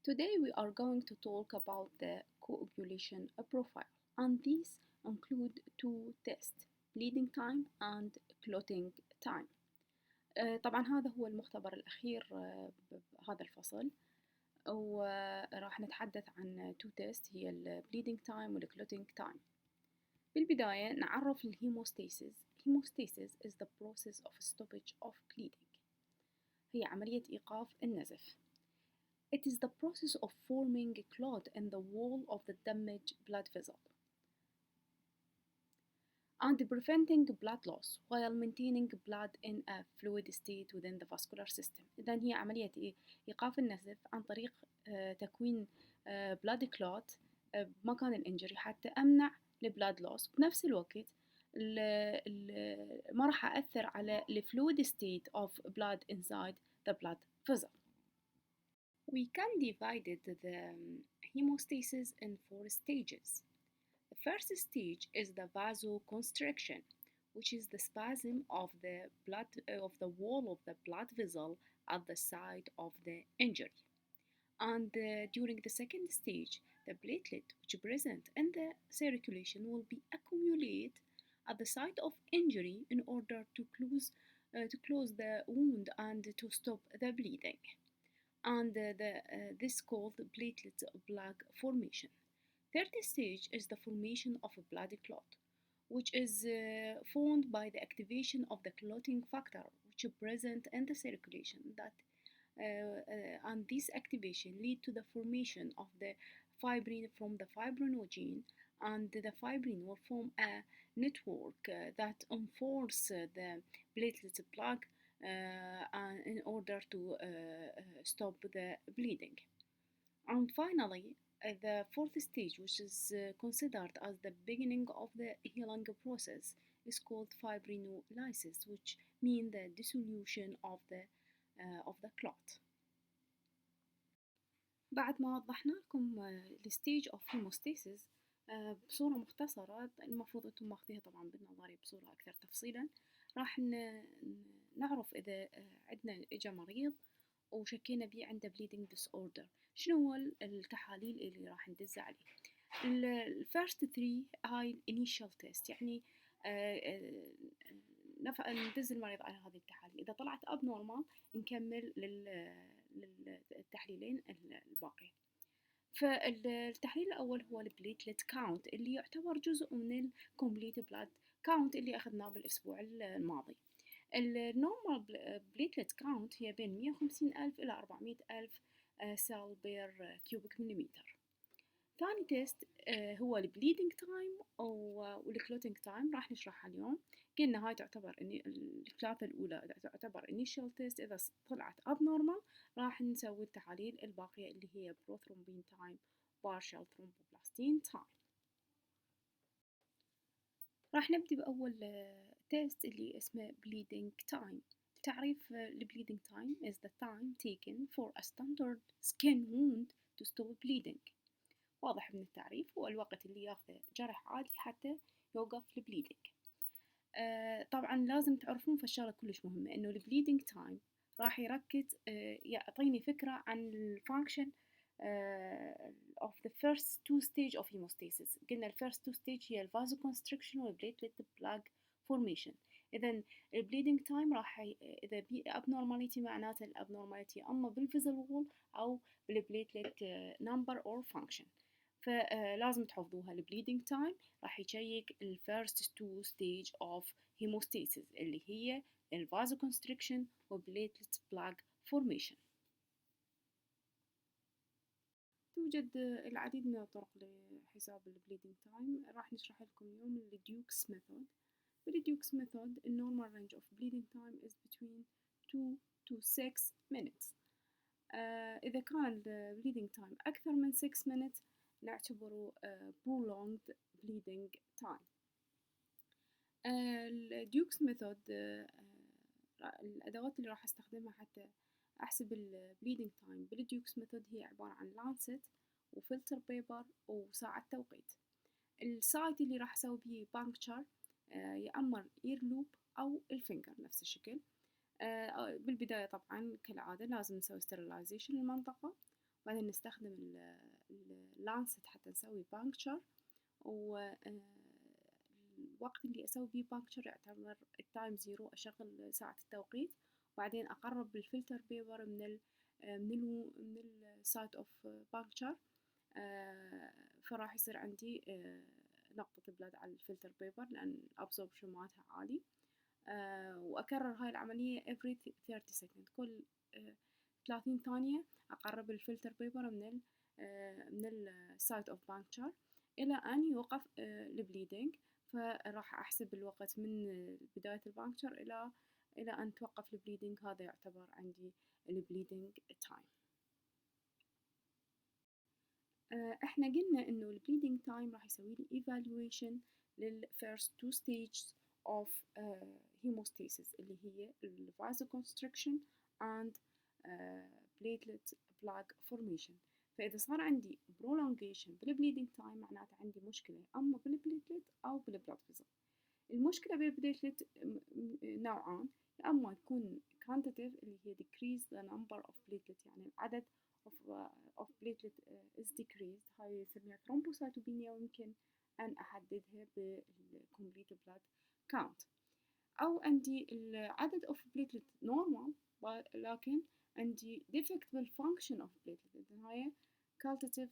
Today we are going to talk about the coagulation profile, and these include two tests: bleeding time and clotting time. طبعا هذا هو المختبر الأخير بهذا الفصل، وراح نتحدث عن two tests هي ال bleeding time وال clotting time. بالبداية نعرف الهيموستاسيس. Hemostasis is the process of stoppage of bleeding. هي عملية إيقاف النزف. It is the process of forming a clot in the wall of the damaged blood vessel and preventing blood loss while maintaining blood in a fluid state within the vascular system. إذن هي عملية إيقاف النزف عن طريق تكوين blood clot بمكان الإنجري حتى أمنع البلاد لوس. بنفس الوقت ما راح أثر على fluid state of blood inside the blood vessel. We can divide the hemostasis in 4 stages. The first stage is the vasoconstriction, which is the spasm of the wall of the blood vessel at the site of the injury. And during the second stage, the platelet which present in the circulation will be accumulate at the site of injury in order to close the wound and to stop the bleeding. And this called platelet plug formation. Third stage is the formation of a blood clot, which is formed by the activation of the clotting factor which is present in the circulation and this activation lead to the formation of the fibrin from the fibrinogen, and the fibrin will form a network that enforce the platelet plug in order to stop the bleeding. And finally, the fourth stage, which is considered as the beginning of the healing process, is called fibrinolysis, which means the dissolution of the clot. بعد ما وضحنا لكم الستيج of hemostasis بصورة مختصرة، المفروض انتم ماخذيها طبعا بالنظري بصورة أكثر تفصيلا. راح نعرف إذا عندنا إجا مريض وشكينا بيه عنده bleeding disorder، شنو هو التحاليل اللي راح ندز عليه. الفيرست 3 هاي initial test، يعني ندز المريض على هذه التحاليل. إذا طلعت abnormal نكمل للتحليلين الباقي. فالتحليل الأول هو البليتلت كاونت اللي يعتبر جزء من الكومبليت بلاد كاونت اللي أخذناه بالأسبوع الماضي. النورمال بليتلت كاونت هي بين 150,000 إلى 400,000 سيل بير كيوبيك مليمتر. ثاني تيست هو البليدنج تايم والكلوتينج تايم، راح نشرحها اليوم. قلنا هاي تعتبر الثلاثة الأولى تعتبر initial test. إذا طلعت abnormal راح نسوي التحاليل الباقية اللي هي prothrombin time partial thromboplastin time. راح نبدأ بأول تيست اللي اسمه bleeding time. تعريف bleeding time is the time taken for a standard skin wound to stop bleeding. واضح من التعريف، هو الوقت اللي ياخذه جرح عادي حتى يوقف البليدنج. طبعا لازم تعرفون فالشغلة كلش مهمة انه البليدنج تايم راح يركز يعطيني فكرة عن الفانكشن of the first two stage of hemostasis. قلنا first two stage هي vasoconstriction والplatelet plug formation. إذن البليدنج تايم راح إذا abnormality معناته الabnormality أما بالفيزل wall أو بالبليتلت number or function. فلازم تحفظوها. البليدنج تايم راح يشيك الفيرست تو ستيج اوف هيموستاسيس اللي هي الفازوكونستريكشن وبليتلت بلاج فورميشن. توجد العديد من الطرق لحساب البليدنج تايم، راح نشرح لكم اليوم الديوكس ميثود. بالديوكس ميثود النورمال رينج اوف بليدنج تايم is between 2 to 6 minutes. إذا كان البليدنج تايم أكثر من 6 minutes نعتبره prolonged bleeding time. الديوكس ميثود الأدوات اللي راح أستخدمها حتى أحسب البليدنج تايم بالديوكس ميثود هي عبارة عن لانست وفلتر بيبر وساعة توقيت. السايت اللي راح أسوي بيه بانكتشر يا أما الإير لوب أو الفينجر نفس الشكل. بالبداية طبعا كالعادة لازم نسوي ستيرلايزيشن للمنطقة، بعدين نستخدم اللانست حتى نسوي بانكتشر، والوقت اللي أسوي بيه بانكتشر يعتبر التايم زيرو، أشغل ساعة التوقيت، وبعدين أقرب بالفلتر بيبر من السايت اوف بانكتشر، فراح يصير عندي نقطة بلاد على الفلتر بيبر لأن الابزوربشن مالتها عالي. وأكرر هاي العملية every 30 second، كل 30 ثانية أقرب الفلتر بيبر من السايت اوف بانكتشر إلى أن يوقف البليدنج. فراح أحسب الوقت من بداية البانكتشر إلى أن توقف البليدنج، هذا يعتبر عندي البليدنج تايم. احنا قلنا انه البليدنج تايم راح يسوي لي evaluation للفيرست تو stages of hemostasis اللي هي vasoconstriction and platelet plaque formation. فإذا صار عندي prolongation بالبليدنج تايم معناته عندي مشكلة أما بالبليتلت أو بالبلاد فيزل. المشكلة بالبليتلت نوعان، يا أما يكون quantitative اللي هي decrease the number of platelet، يعني العدد of platelet is decreased، هاي يسميها thrombocytopenia، ويمكن أن أحددها بالcomplete blood count. أو عندي العدد of platelet normal لكن عندي defect بالfunction of platelet، هاي qualitative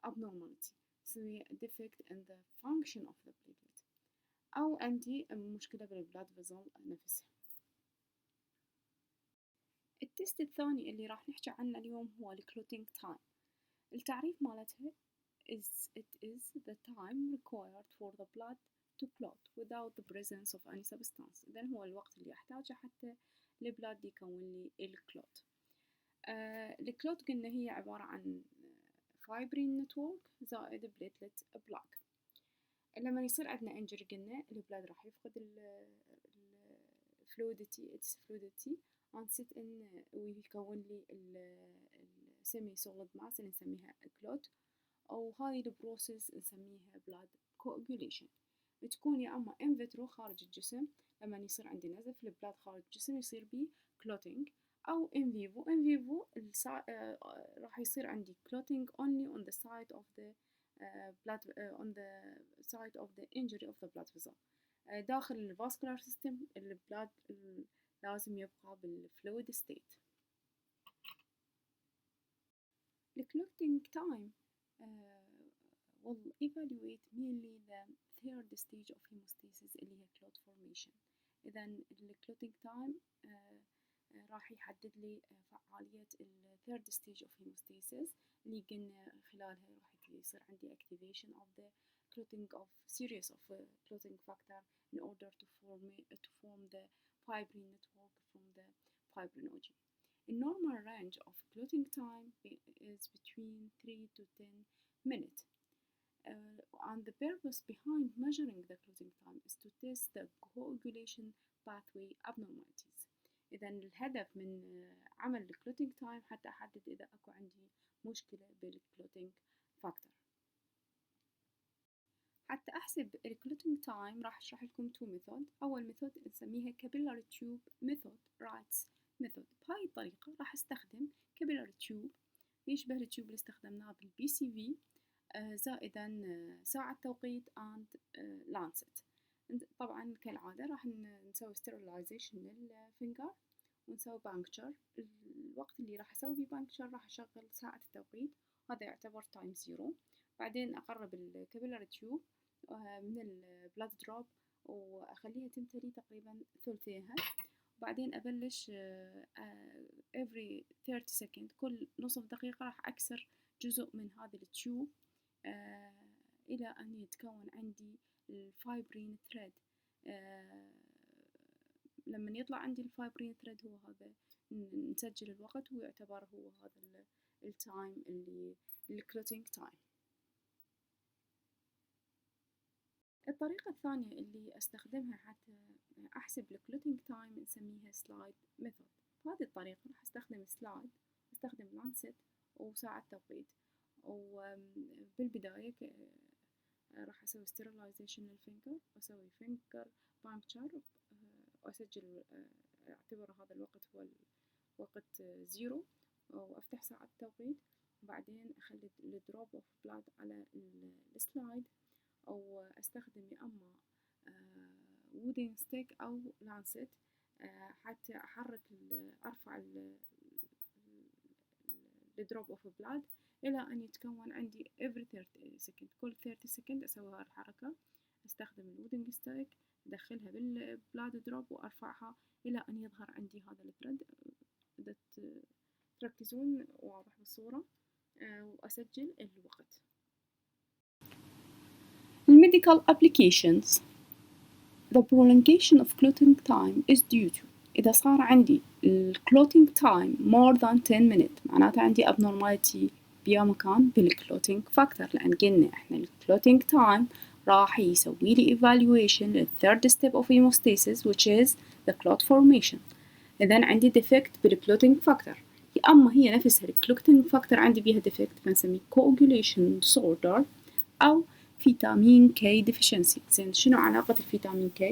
abnormality، يسميها defect in the function of the platelet. أو عندي مشكلة بالبلاد فيزل نفسها. التست الثاني اللي راح نحكي عنه اليوم هو الكلوتينج تايم. التعريف مالتها it is the time required for the blood to clot without the presence of any substance. إذن هو الوقت اللي أحتاجه حتى البلاد يكون لي الكلوت. الكلوت قلنا هي عبارة عن فايبرين نتورك زائد بليتلت بلاك. لما يصير عندنا انجري قلنا البلاد راح يفقد الفلويدتي and sit in ويكون لي السيمي سوليد ماس اللي نسميها كلوت، أو هاي البروسيس نسميها بلاد coagulation. بتكون يا أما in vitro خارج الجسم، لما يصير عندي نزف البلاد خارج الجسم يصير بيه clotting، أو in vivo راح يصير عندي clotting only on the site of the blood on the site of the injury of the blood vessel. داخل الفاسكولار سيستم البلاد لازم يبقى بالفلويد ستيت. الكلوتينج تايم will evaluate mainly the third stage of hemostasis اللي هي clot formation. إذا الكلوتينج تايم راح يحدد لي فعالية ال third stage of hemostasis اللي قلنا خلالها راح يصير عندي activation of the clotting of series of clotting factor in order to form the fibrin network from the fibrinogen. The normal range of clotting time is between 3 to 10 minutes. And the purpose behind measuring the clotting time is to test the coagulation pathway abnormalities. إذا الهدف من عمل الكلوتينج تايم حتى أحدد إذا أكو عندي مشكلة بالكلوتينج فاكتور. حتى أحسب الكلوتينج تايم راح أشرح لكم تو ميثود. أول ميثود نسميها capillary tube method رايتس ميثود. بهاي الطريقة راح أستخدم capillary tube يشبه التيوب اللي استخدمناه بالبي سي في، زائدا ساعة توقيت and lancet. طبعا كالعادة راح نسوي sterilization للفينجر ونسوي بانكتشر. الوقت اللي راح أسوي بيه بانكتشر راح أشغل ساعة التوقيت، هذا يعتبر تايم زيرو. بعدين أقرب الكابيلاري تيوب من البلاد دروب وأخليها تمتلي تقريبا ثلثيها، وبعدين أبلش every 30 second كل نصف دقيقة راح أكسر جزء من هذا التيوب إلى أن يتكون عندي الفايبرين ثريد. لما يطلع عندي الفايبرين ثريد هو هذا نسجل الوقت ويعتبر هو هذا التايم اللي الكلوتينج تايم. الطريقة الثانية اللي أستخدمها حتى أحسب الكلوتينج تايم نسميها سلايد ميثود. بهذه الطريقة راح أستخدم سلايد، أستخدم لانست وساعة توقيت، وبالبداية راح أسوي sterilization للفينجر وأسوي فينجر بانكتشر وأسجل أعتبر هذا الوقت هو الوقت زيرو، وأفتح ساعة التوقيت، وبعدين أخلي الدروب أوف بلاد على السلايد، أو أستخدم يا أما وودن ستيك أو لانست حتى أحرك أرفع الدروب أوف بلاد إلى أن يتكون عندي every 30 second، كل 30 second أسوي هاي الحركة. أستخدم الودن ستيك، أدخلها بالبلاد دروب وأرفعها إلى أن يظهر عندي هذا الثريد. إذا تركزون واضح بالصورة، وأسجل الوقت. Medical applications. The prolongation of clotting time is due to إذا صار عندي clotting time more than 10 minutes، معناته عندي abnormality بيا مكان clotting factor، لأن قلنا إحنا clotting time راح يسوي لي evaluation لل third step of hemostasis which is the clot formation. إذا عندي defect clotting factor، يا أما هي نفسها clotting factor عندي بيها defect فنسميه coagulation disorder، أو فيتامين K deficiency. زين شنو علاقة الفيتامين K؟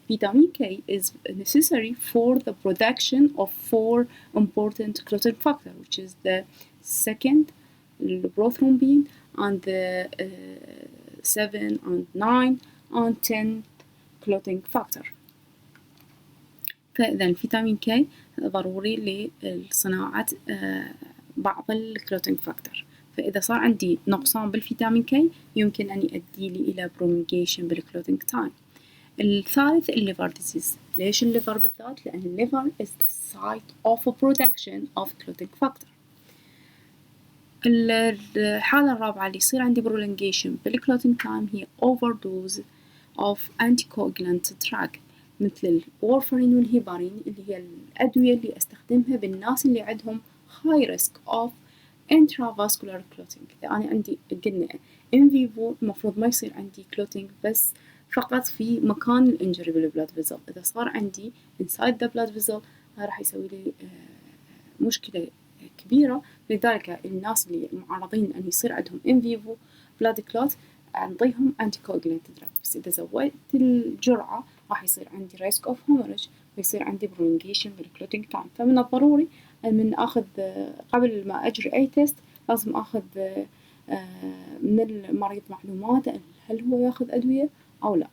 فيتامين K is necessary for the production of 4 important clotting factor which is the second prothrombin and the 7 and 9 and 10 clotting factor. فإذا الفيتامين K ضروري لصناعة بعض الكلوتينج فاكتور، فإذا صار عندي نقصان بالفيتامين K يمكن أن يؤدي لي إلى prolongation بالكلوتينج تايم. الثالث الليفر ديزيز. ليش الليفر بالذات؟ لأن الليفر is the site of production of clotting factor. الحالة الرابعة اللي يصير عندي prolongation بالكلوتينج تايم هي overdose of anticoagulant drug، مثل الورفرين والهيبارين اللي هي الأدوية اللي أستخدمها بالناس اللي عندهم high risk of intravascular clotting. إذا أنا عندي قلنا in vivo المفروض ما يصير عندي clotting بس فقط في مكان الانجري بالبلاد فيزل، إذا صار عندي inside the blood vessel راح يسوي لي مشكلة كبيرة. لذلك الناس اللي معرضين أن يصير عندهم in vivo blood clot نعطيهم anticoagulant drug، بس إذا زودت الجرعة راح يصير عندي risk of hemorrhage ويصير عندي prolongation بالclotting time. فمن الضروري من أخذ قبل ما أجري أي تيست لازم أخذ من المريض معلومات هل هو ياخذ أدوية أو لا.